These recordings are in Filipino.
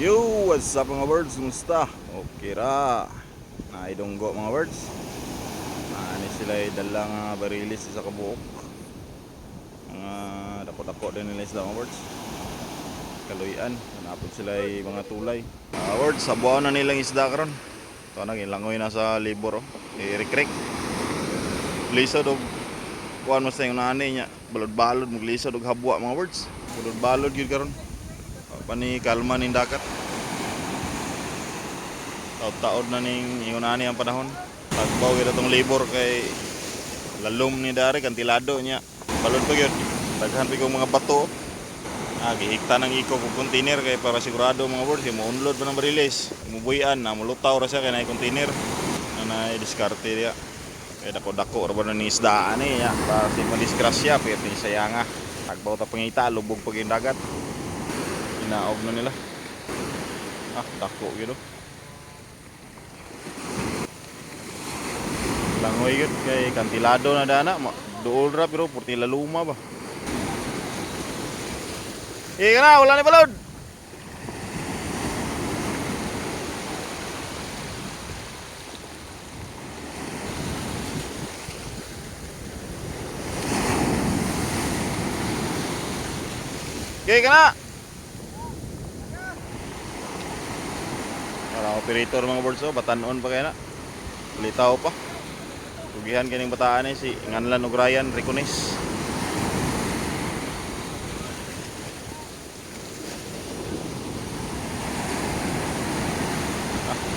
Yo, what's up mga birds? Kumusta? Okay ra. Naidunggo mga birds. Ani sila dalang barilis sa kabuok. Mga dako-dako din nila isda mga birds. Kaluyan, napod sila mga tulay. Birds, sabuan na nilang isda karon. Ito na, ilangoy na sa libor. I-recrek. Lisod og kuhan mas yung nanay niya. Balod-balod, maglisod og habwa mga birds. Balod-balod yun karon. Pani kalma ning dagat. Taod-taod na ning ingunani ang panahon. Tagbaw kita tong libor kay lalom ni dari kantilado niya. Balod pa gyud. Daghan pa kong mga bato. Gihikta ng iko kog container kay para sigurado mga birds kay mo-unload pa ng bariles. Mubuyan na mulutaw ra siya kay nay container. Na diskarte dia. Kay dako-dako ra ba ni isdaan niya para si madisgrasya pwede ni sayanga. Tagbaw ta pangita lubog pag dagat. Inaog na nila. Dako gyud. Langoy yun kay kantilado na dana dool ra pero purti laluma ba. Na wala ni balod. Na para operator mga birds batanon pa kaya na litaw pa. Tugihan kining bataan si Nganlan ug Ryan Ricones.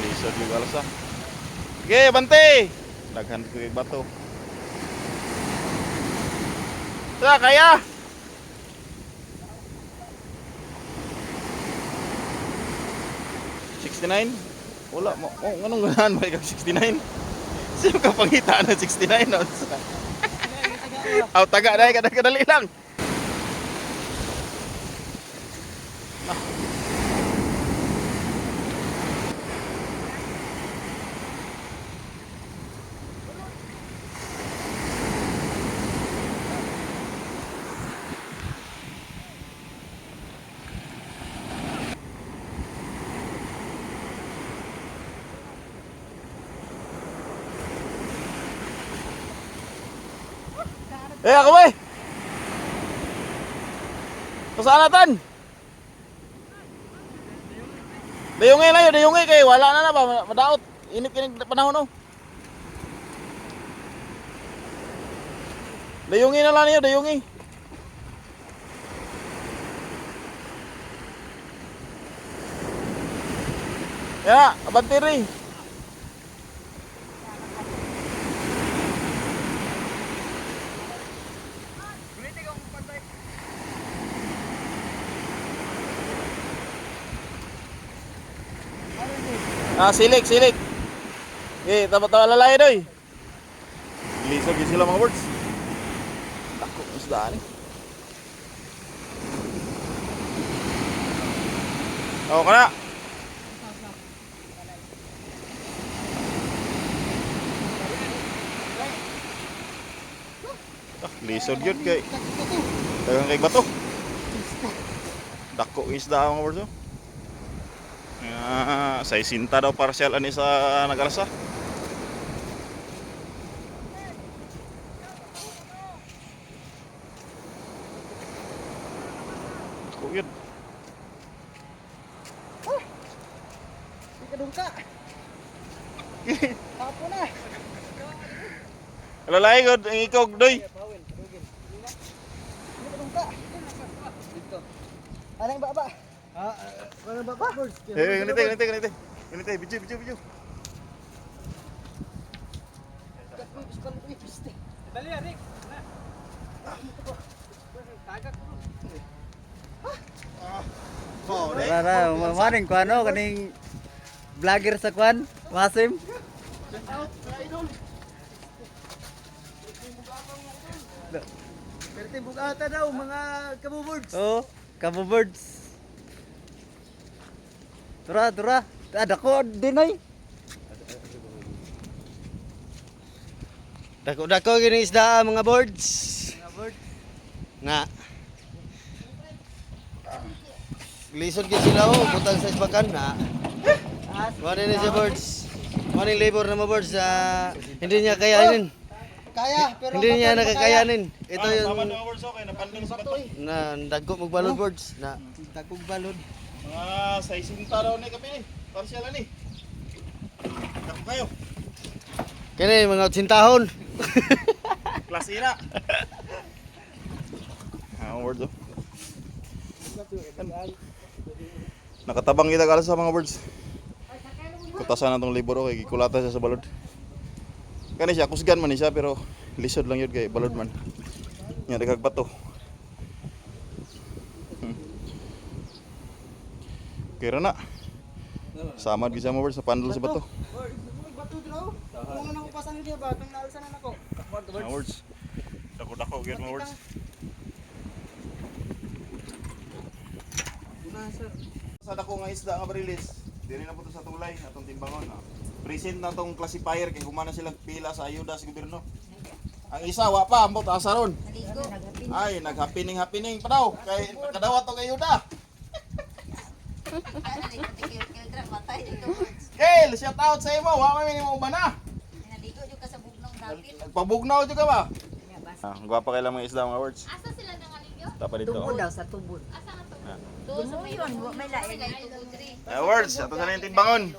Lisod yung alasa. Sige, bante! Daghan ko yung bato. Sa kaya! $69? Wala mo. Anong ganahan mo ikaw 69? Sino ka pangita na 69 no? Taga dahil kadali lang. Ako ba? Saan natin? Dayungin na yun, dayungin kay wala na ba, madaot. Init kinig panahon no. Dayungin na lang niyo, dayungin. Abantiri. Silik. Tama-tama lalay doy. Lisog yun sila mga birds. Tako, isdaan eh. Kana. Lisod yun kay dagang kay bato. Dako isda mga birds. Sa isinta daw partial ani sa nagalasa. Ako yun. Dungka. Tapo na. Lalay god ang ikog doy. Dungka. Dito. Anong baba? Anong baba? Ganito, video. Dali, Rick. Tagak ko. Rara, maring kuan no kaning vlogger sa kuan, Wasim. Perti bugata daw mga kabubirds. Oh, Cabo Birds. Dura. Ada ko dinay. Dako gini isda mga birds. Mga birds. Nga. Lisod gid sila oh, butang sa isbakan na. Wala na siya birds. Wala yung labor na mga birds. Hindi niya kayanin. Kaya, pero Hindi niya nakakayanin. Ito Tama yung mga words okay, napanding sa bato. na dagko magbalod birds na Tagog balod. Mga 60 raw ni kapili. Parcial ni. Dako kayo. kini mga tsintahon. Klase na. Words oh. Nakatabang kita kala sa mga birds. Kutasan na tong libro kay gikulata siya sa balod. Kani siya kusgan man ni siya pero lisod lang yun kay balod man. Nya dagag bato. Kira na. Samad gid sa mga birds sa pandol sa bato. Bato draw. Kung ano ko pasang dia ba, tang naalsa na nako. Mga words. Dako-dako gyud mga words. Sa dako nga isda nga barilis, diri na po to sa tulay atong timbangon. Present na tong classifier kay humana sila pila sa ayuda sa gobyerno. Ang isa wa pa ambot asa ron. Ay naghapining pa daw kay kadawat tong ayuda. Kel, shout out sa imo, wa may mo bana. Nagpabugnaw jud ka ba? Gwapa kay lang mga isda mga words. Asa sila nangaligyo? Tapa dito. Tubod daw sa tubod. Asa nga to? Doon sa may May lain. Words, ato sa nang timbangon.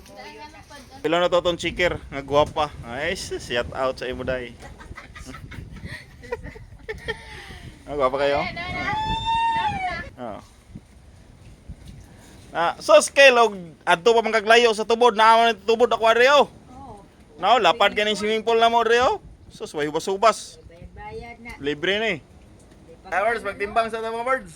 Pila na to tong chiker, nga gwapa. Ay, shout out sa imo dai. Gwapa kayo? So scale og adto pa man kaglayo sa tubod, naa man tubod ako reo. Now, lapad ka ng swimming pool na mo reo. Sus, way hubas-hubas. Bayad na. Libre ni. Words, magtimbang sa mga birds.